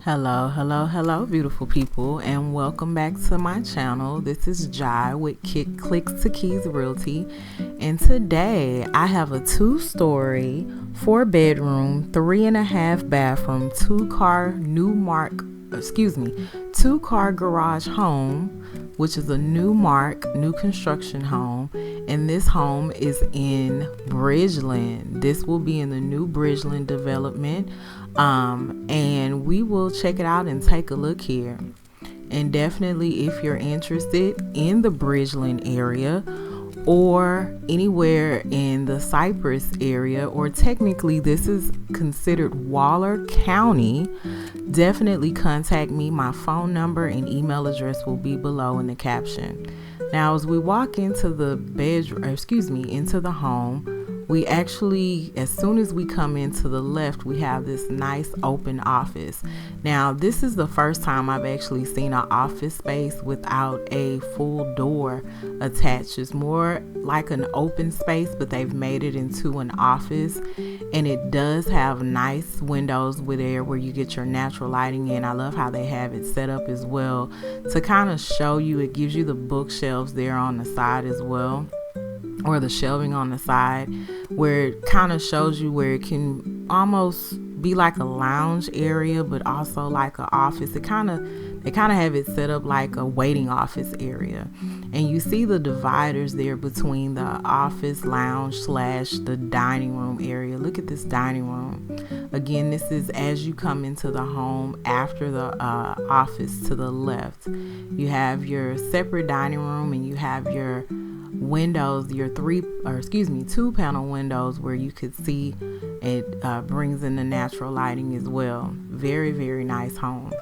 Hello, beautiful people, and welcome back to my channel. This is Jai with Clicks to Keys Realty, and today I have a 2-story, 4-bedroom, 3.5 bathroom, 2-car two-car garage home, which is a Newmark new construction home, and this home is in Bridgeland. This will be in the new Bridgeland development. And we will check it out and take a look here. And definitely, if you're interested in the Bridgeland area or anywhere in the Cypress area, or technically this is considered Waller County, definitely contact me. My phone number and email address will be below in the caption. Now, as we walk into the into the home, we actually, as soon as we come into the left, we have this nice open office. Now, this is the first time I've actually seen an office space without a full door attached. It's more like an open space, but they've made it into an office, and it does have nice windows with there where you get your natural lighting in. I love how they have it set up as well to kind of show you. It gives you the bookshelves there on the side as well, or the shelving on the side, where it kind of shows you where it can almost be like a lounge area, but also like an office. They kind of have it set up like a waiting office area, and you see the dividers there between the office lounge / the dining room area. Look at this dining room. Again, this is as you come into the home after the office to the left. You have your separate dining room, and you have your windows, your 2-panel windows where you could see it. Brings in the natural lighting as well. Very, very nice home.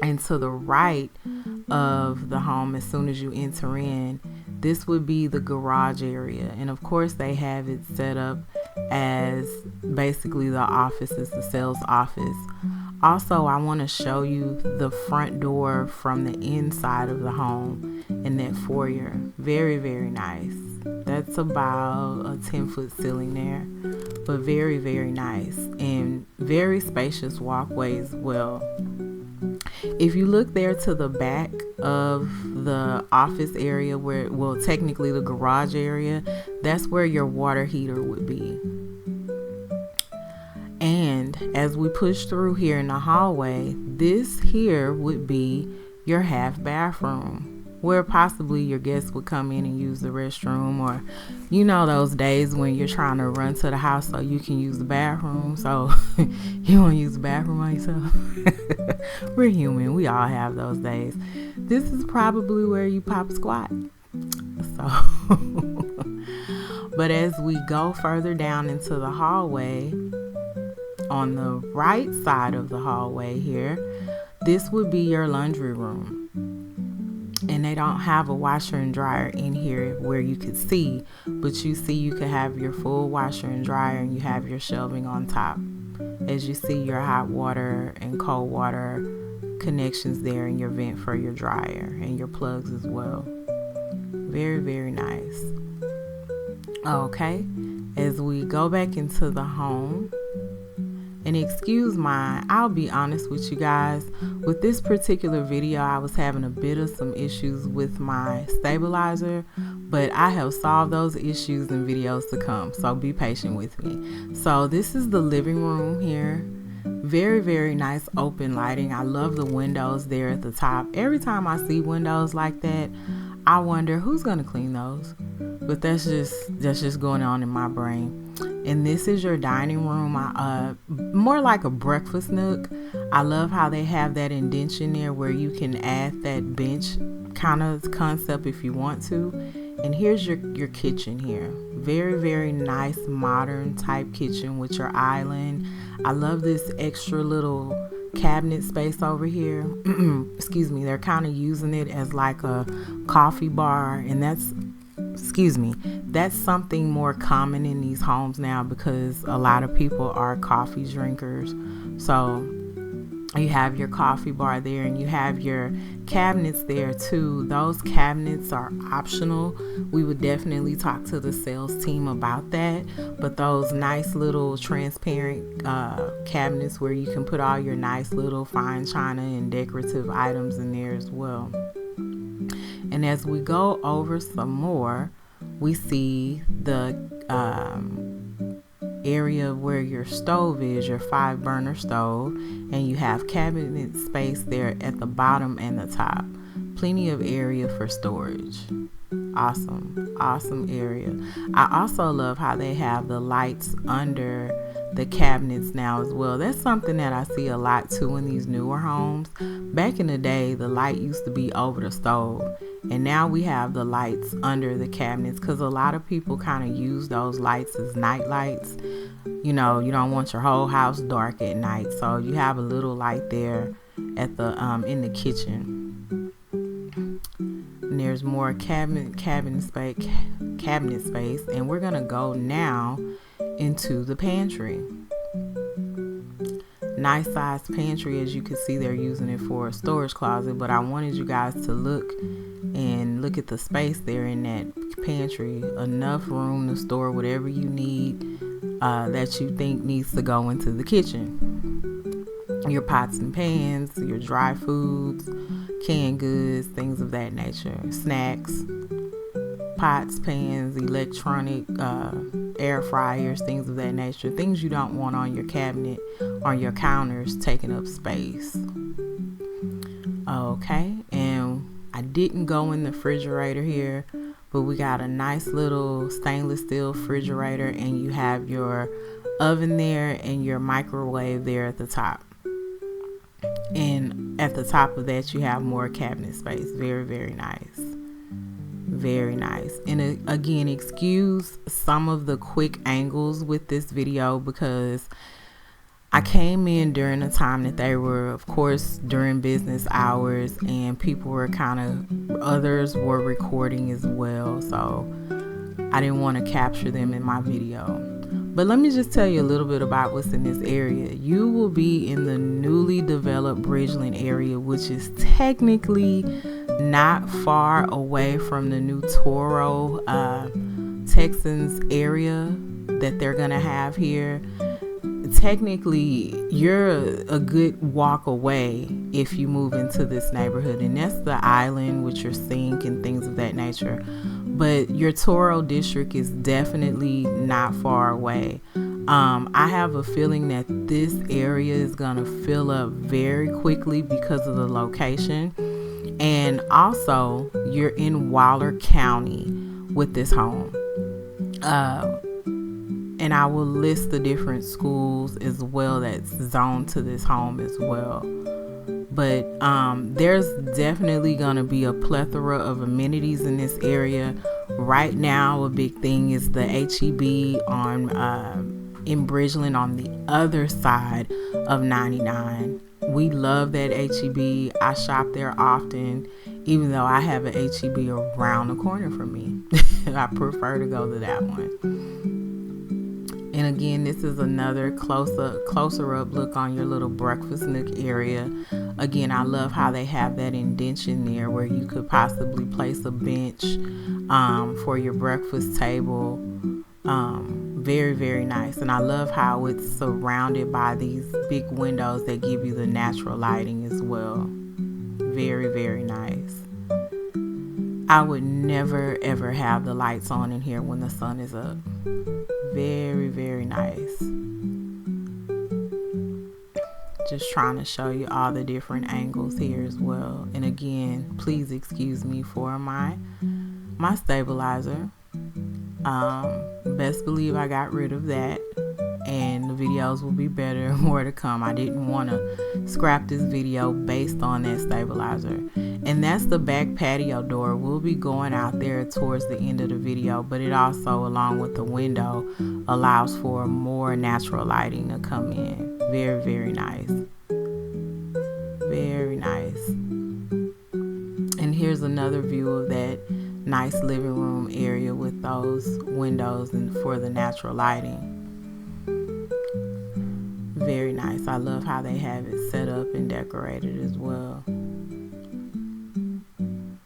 And to the right of the home, as soon as you enter in, this would be the garage area, and of course they have it set up as basically the office is the sales office. Also, I want to show you the front door from the inside of the home and that foyer. Very, very nice. That's about a 10-foot ceiling there, but very, very nice, and very spacious walkway as well. If you look there to the back of the office area, technically the garage area, that's where your water heater would be. And as we push through here in the hallway, this here would be your half bathroom, where possibly your guests would come in and use the restroom, or those days when you're trying to run to the house so you can use the bathroom, so you want to use the bathroom on yourself. We're human, we all have those days. This is probably where you pop a squat. So but as we go further down into the hallway, on the right side of the hallway here, this would be your laundry room. And they don't have a washer and dryer in here where you could see, but you could have your full washer and dryer, and you have your shelving on top. As you see, your hot water and cold water connections there, and your vent for your dryer and your plugs as well. Very, very nice. Okay, as we go back into the home, and I'll be honest with you guys, with this particular video, I was having a bit of some issues with my stabilizer, but I have solved those issues in videos to come, so be patient with me. So this is the living room here. Very, very nice open lighting. I love the windows there at the top. Every time I see windows like that, I wonder who's gonna clean those, but that's just going on in my brain. And this is your dining room, more like a breakfast nook. I love how they have that indentation there where you can add that bench kind of concept if you want to. And here's your kitchen here. Very, very nice modern type kitchen with your island. I love this extra little cabinet space over here. They're kind of using it as like a coffee bar, and that's something more common in these homes now, because a lot of people are coffee drinkers. So You have your coffee bar there, and you have your cabinets there too. Those cabinets are optional. We would definitely talk to the sales team about that. But those nice little transparent cabinets where you can put all your nice little fine china and decorative items in there as well. And as we go over some more, we see the area where your stove is, your 5-burner stove, and you have cabinet space there at the bottom and the top. Plenty of area for storage. Awesome area. I also love how they have the lights under the cabinets now as well. That's something that I see a lot too in these newer homes. Back in the day, the light used to be over the stove, and now we have the lights under the cabinets because a lot of people kind of use those lights as night lights. You know, you don't want your whole house dark at night, so you have a little light there at the in the kitchen. And there's more cabinet space, and we're gonna go now into the pantry. Nice sized pantry. As you can see, they're using it for a storage closet, but I wanted you guys to look at the space there in that pantry. Enough room to store whatever you need that you think needs to go into the kitchen. Your pots and pans, your dry foods, canned goods, things of that nature, snacks, pots, pans, electronic air fryers, things of that nature, things you don't want on your cabinet, on your counters, taking up space. Okay, and I didn't go in the refrigerator here, but we got a nice little stainless steel refrigerator, and you have your oven there and your microwave there at the top. And at the top of that, you have more cabinet space. Very, very nice. Very nice. And again, excuse some of the quick angles with this video because I came in during a time that they were, of course, during business hours, and people were others were recording as well. So I didn't want to capture them in my video. But let me just tell you a little bit about what's in this area. You will be in the newly developed Bridgeland area, which is technically not far away from the new Toro Texans area that they're going to have here. Technically, you're a good walk away if you move into this neighborhood, and that's the island with your sink and things of that nature. But your Toro District is definitely not far away. I have a feeling that this area is going to fill up very quickly because of the location. And also, you're in Waller County with this home. And I will list the different schools as well that's zoned to this home as well. But there's definitely going to be a plethora of amenities in this area. Right now, a big thing is the HEB in Bridgeland on the other side of 99. We love that HEB. I shop there often, even though I have an HEB around the corner from me. I prefer to go to that one. And again, this is another closer up look on your little breakfast nook area. Again, I love how they have that indention there where you could possibly place a bench for your breakfast table. Very, very nice. And I love how it's surrounded by these big windows that give you the natural lighting as well. Very, very nice. I would never ever have the lights on in here when the sun is up. Very, very nice. Just trying to show you all the different angles here as well. And again, please excuse me for my stabilizer. Best believe I got rid of that, and the videos will be better, more to come. I didn't want to scrap this video based on that stabilizer. And that's the back patio door. We'll be going out there towards the end of the video, but it also, along with the window, allows for more natural lighting to come in. Very, very nice. Very nice. And here's another view of that nice living room area with those windows and for the natural lighting. Very nice. I love how they have it set up and decorated as well.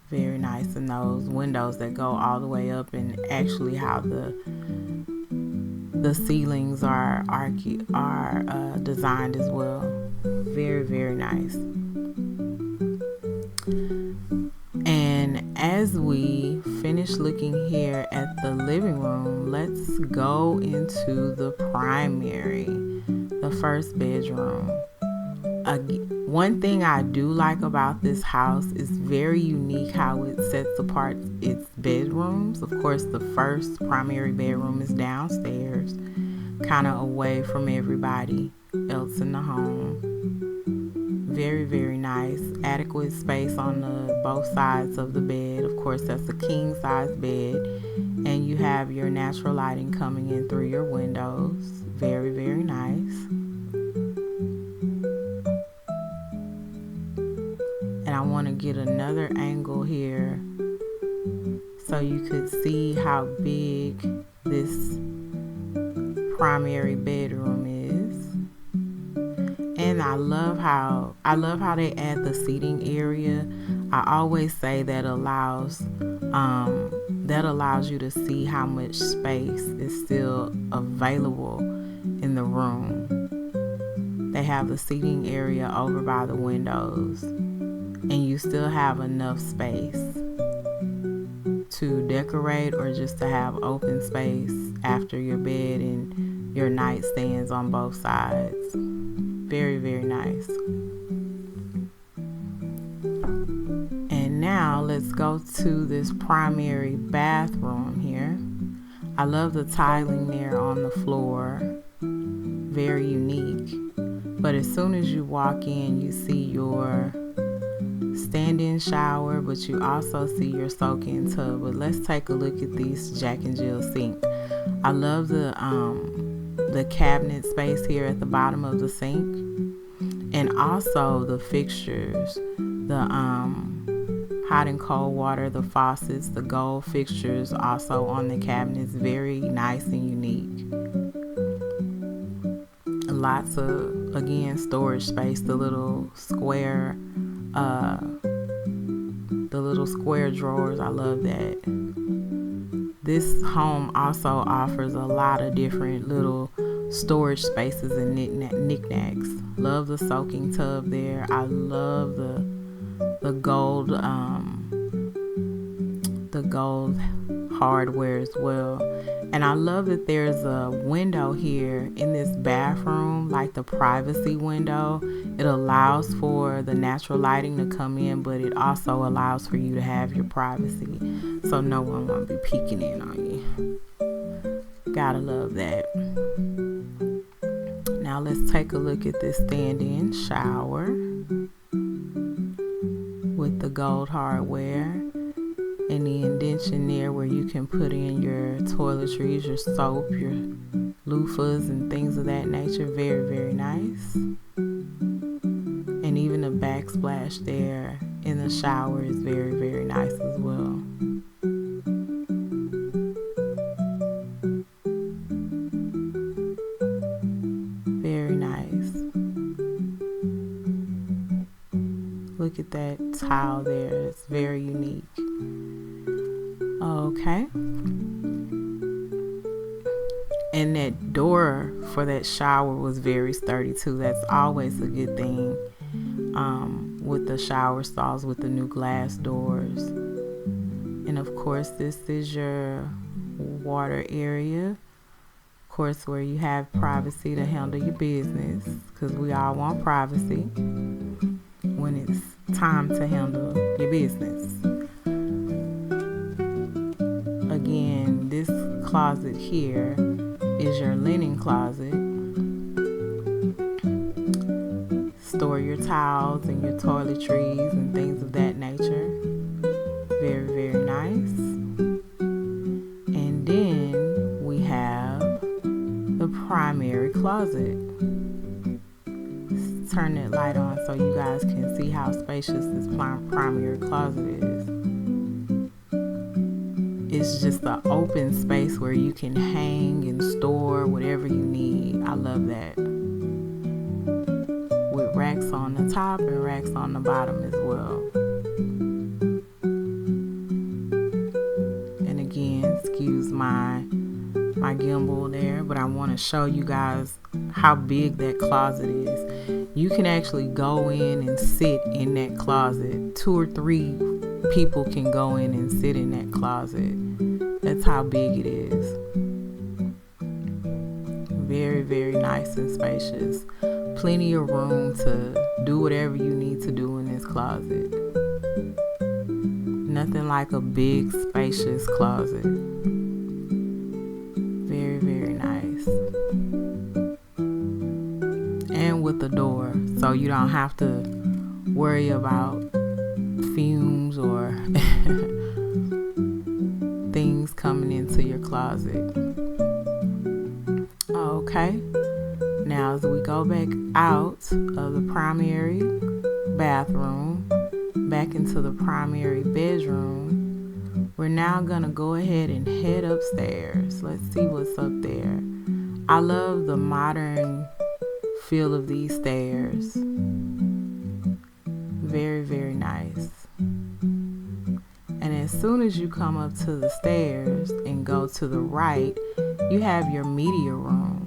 Very nice. And those windows that go all the way up, and actually how the ceilings are designed as well. Very, very nice. And as we finish looking here at the living room, let's go into the primary, the first bedroom. One thing I do like about this house is very unique how it sets apart its bedrooms. Of course, the first primary bedroom is downstairs, kind of away from everybody else in the home. Very, very nice. Adequate space on both sides of the bed. Of course, that's a king size bed, and you have your natural lighting coming in through your windows. Very, very nice. And I want to get another angle here so you could see how big this primary bedroom is. And I love how they add the seating area. I always say that allows you to see how much space is still available in the room. They have the seating area over by the windows, and you still have enough space to decorate or just to have open space after your bed and your nightstands on both sides. Very, very nice. And now let's go to this primary bathroom here. I love the tiling there on the floor. Very unique. But as soon as you walk in, you see your stand-in shower, but you also see your soak-in tub. But let's take a look at this Jack and Jill sink. I love the cabinet space here at the bottom of the sink, and also the fixtures, the hot and cold water, the faucets, the gold fixtures also on the cabinets. Very nice and unique. Lots of, again, storage space. The little square drawers. I love that. This home also offers a lot of different little storage spaces and knickknacks. Love the soaking tub there. I love the gold hardware as well. And I love that there's a window here in this bathroom, like the privacy window. It allows for the natural lighting to come in, but it also allows for you to have your privacy, so no one won't be peeking in on you. Gotta love that. Now let's take a look at this stand-in shower with the gold hardware and the indention there where you can put in your toiletries, your soap, your loofahs, and things of that nature. Very, very nice. And even the backsplash there in the shower is very, very nice as well. Very nice. Look at that tile there. It's very unique. Okay. And that door for that shower was very sturdy too. That's always a good thing with the shower stalls with the new glass doors. And of course, this is your water area. Of course, where you have privacy to handle your business, because we all want privacy when it's time to handle your business. Again, this closet here is your linen closet. Store your towels and your toiletries and things of that nature. Very, very nice. And then we have the primary closet. Let's turn that light on so you guys can see how spacious this primary closet is. It's just an open space where you can hang and store whatever you need. I love that. racks on the top and racks on the bottom as well. And again, excuse my gimbal there, but I want to show you guys how big that closet is. You can actually go in and sit in that closet. 2 or 3 people can go in and sit in that closet. That's how big it is. Very, very nice and spacious. Plenty of room to do whatever you need to do in this closet. Nothing like a big, spacious closet. Very, very nice. And with the door, so you don't have to worry about fumes or things coming into your closet. Okay, now as we go back out of the primary bathroom, back into the primary bedroom, we're now gonna go ahead and head upstairs. Let's see what's up there. I love the modern feel of these stairs. Very, very nice. And as soon as you come up to the stairs and go to the right, you have your media room.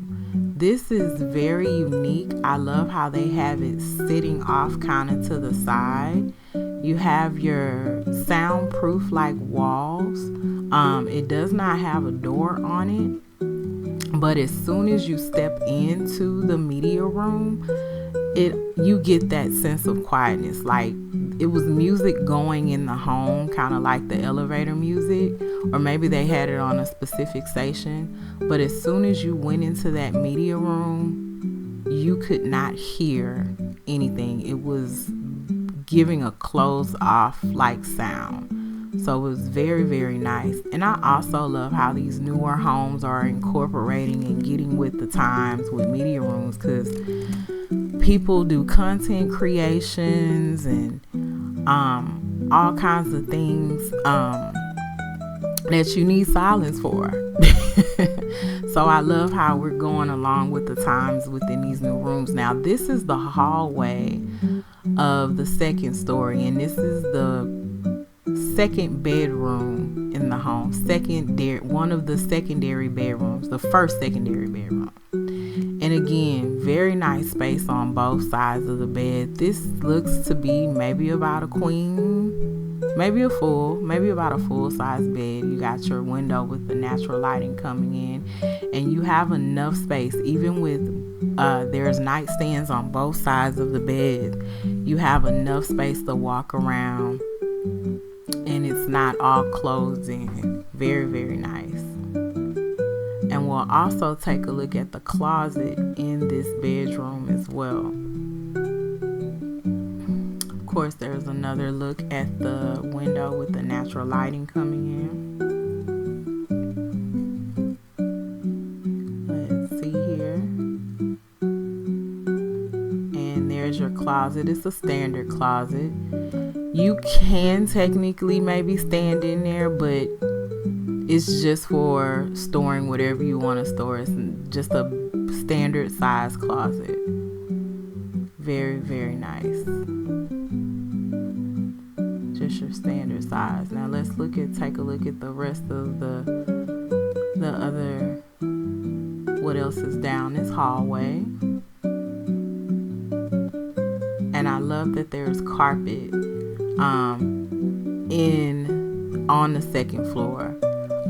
This is very unique. I love how they have it sitting off kind of to the side. You have your soundproof like walls. It does not have a door on it, but as soon as you step into the media room, you get that sense of quietness. Like it was music going in the home, kind of like the elevator music, or maybe they had it on a specific station. But as soon as you went into that media room, you could not hear anything. It was giving a closed off like sound. So it was very, very nice. And I also love how these newer homes are incorporating and getting with the times with media rooms, because people do content creations and all kinds of things that you need silence for. So I love how we're going along with the times within these new rooms. Now this is the hallway of the second story, and this is the second bedroom in the home. One of the secondary bedrooms, the first secondary bedroom. And again, very nice space on both sides of the bed. This looks to be maybe about a queen, maybe about a full size bed. You got your window with the natural lighting coming in, and you have enough space. Even with there's nightstands on both sides of the bed, you have enough space to walk around, and it's not all closed in. Very, very nice. And we'll also take a look at the closet in this bedroom as well. Of course, there's another look at the window with the natural lighting coming in. Let's see here. And there's your closet. It's a standard closet. You can technically maybe stand in there, but it's just for storing whatever you want to store. It's just a standard size closet. Very, very nice. Just your standard size. Now let's take a look at the rest of the other, what else is down this hallway. And I love that there's carpet on the second floor.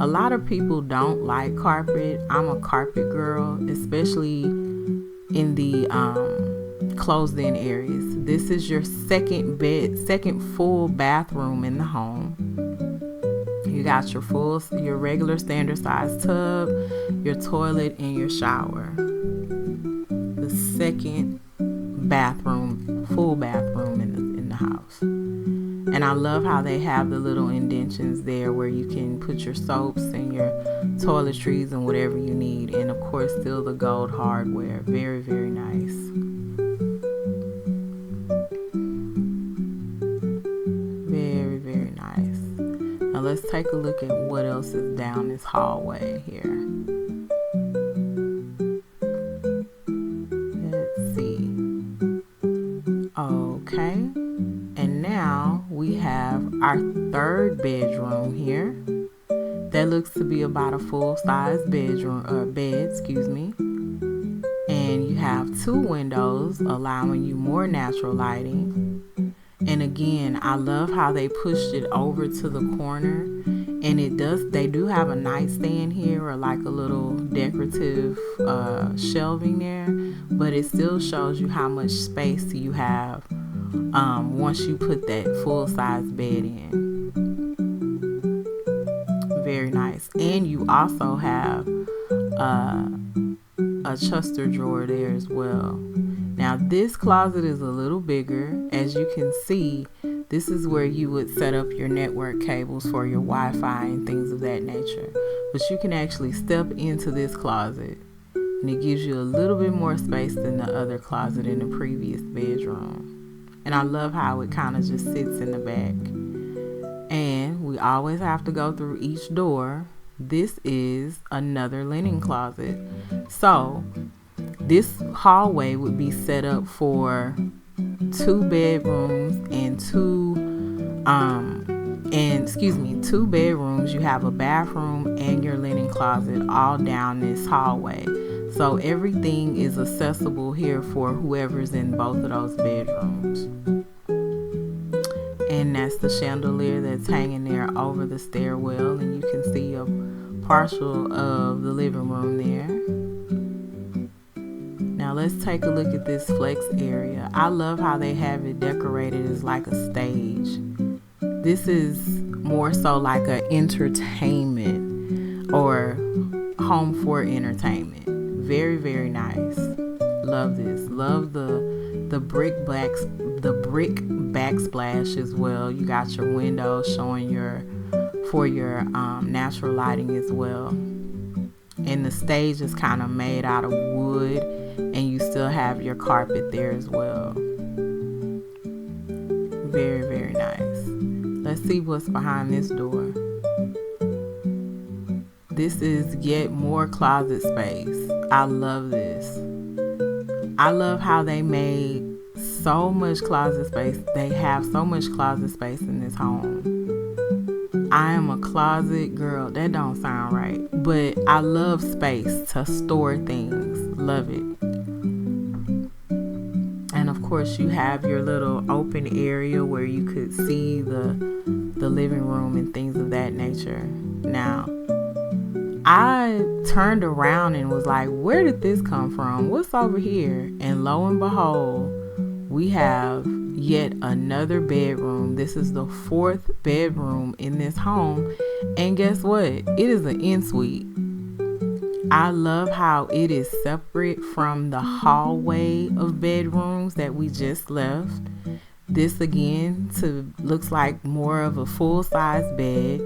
A lot of people don't like carpet. I'm a carpet girl, especially in the closed in areas. This is your second full bathroom in the home. You got your regular standard size tub, your toilet, and your shower. The second full bathroom in the house. And I love how they have the little indentions there where you can put your soaps and your toiletries and whatever you need. And of course, still the gold hardware. Very, very nice. Very, very nice. Now let's take a look at what else is down this hallway here. Let's see. Okay, and now we have our third bedroom here. That looks to be about a full-size bed, excuse me. And you have 2 windows allowing you more natural lighting. And again, I love how they pushed it over to the corner. And they do have a nightstand here, or like a little decorative shelving there, but it still shows you how much space you have once you put that full-size bed in. Very nice. And you also have a Chester drawer there as well. Now this closet is a little bigger. As you can see, this is where you would set up your network cables for your Wi-Fi and things of that nature. But you can actually step into this closet, and it gives you a little bit more space than the other closet in the previous bedroom. And I love how it kind of just sits in the back. And we always have to go through each door. This is another linen closet. So this hallway would be set up for 2 bedrooms and 2 bedrooms. You have a bathroom and your linen closet all down this hallway. So everything is accessible here for whoever's in both of those bedrooms. And that's the chandelier that's hanging there over the stairwell, and you can see a partial of the living room there. Now let's take a look at this flex area. I love how they have it decorated as like a stage. This is more so like an entertainment or home for entertainment. Very, very nice. Love this. Love the brick backsplash as well. You got your windows showing for your natural lighting as well. And the stage is kind of made out of wood, and you still have your carpet there as well. Very, very nice. Let's see what's behind this door. This is yet more closet space. I love this. I love how they made so much closet space. They have so much closet space in this home. I am a closet girl. That don't sound right. But I love space to store things. Love it. And of course you have your little open area where you could see the living room and things of that nature. Now, I turned around and was like, where did this come from? What's over here? And lo and behold, we have yet another bedroom. This is the 4th bedroom in this home. And guess what? It is an ensuite. I love how it is separate from the hallway of bedrooms that we just left. This again looks like more of a full-size bed.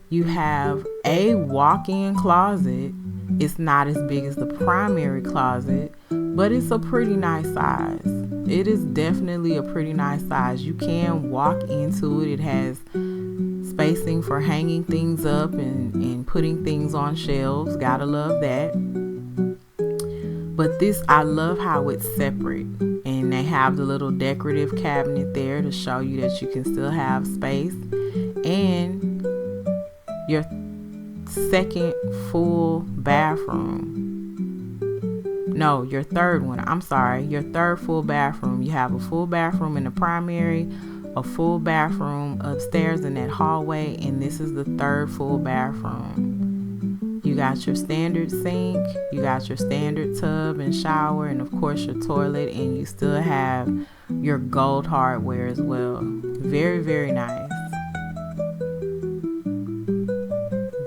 You have a walk-in closet. It's not as big as the primary closet, but it's a pretty nice size. It is definitely a pretty nice size. You can walk into it. It has spacing for hanging things up and putting things on shelves. Gotta love that. But this, I love how it's separate. And they have the little decorative cabinet there to show you that you can still have space. And your second full bathroom. No, your third one. I'm sorry. Your third full bathroom. You have a full bathroom in the primary, a full bathroom upstairs in that hallway, and this is the third full bathroom. You got your standard sink, you got your standard tub and shower, and of course your toilet, and you still have your gold hardware as well. Very, very nice.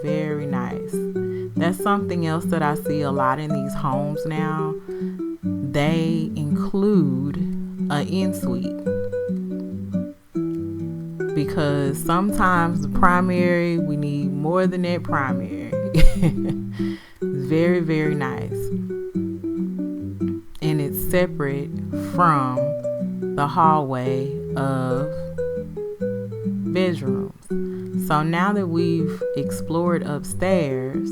Very nice. That's something else that I see a lot in these homes now. They include an ensuite. Because sometimes the primary, we need more than that primary. Very, very nice. And it's separate from the hallway of bedrooms. So now that we've explored upstairs,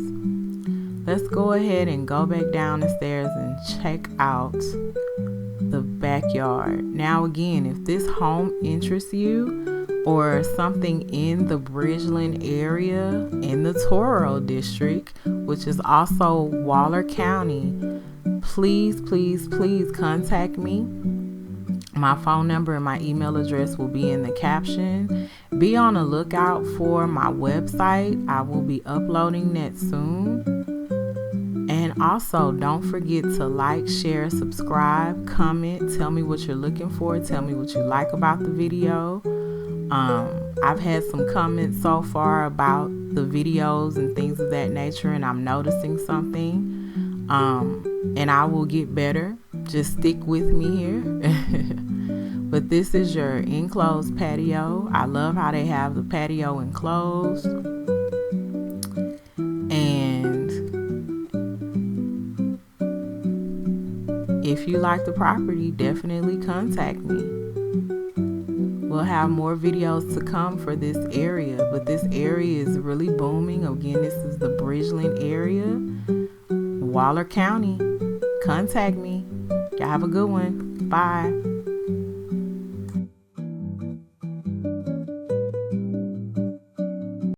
let's go ahead and go back down the stairs and check out the backyard. Now again, if this home interests you or something in the Bridgeland area in the Toro District, which is also Waller County, please contact me. My phone number and my email address will be in the caption. Be on the lookout for my website. I will be uploading that soon. And also, don't forget to like, share, subscribe, comment, tell me what you're looking for, tell me what you like about the video. I've had some comments so far about the videos and things of that nature, and I'm noticing something. And I will get better. Just stick with me here. But this is your enclosed patio. I love how they have the patio enclosed. And if you like the property, definitely contact me. We'll have more videos to come for this area, but this area is really booming. Again, this is the Bridgeland area, Waller County. Contact me. Y'all have a good one. Bye.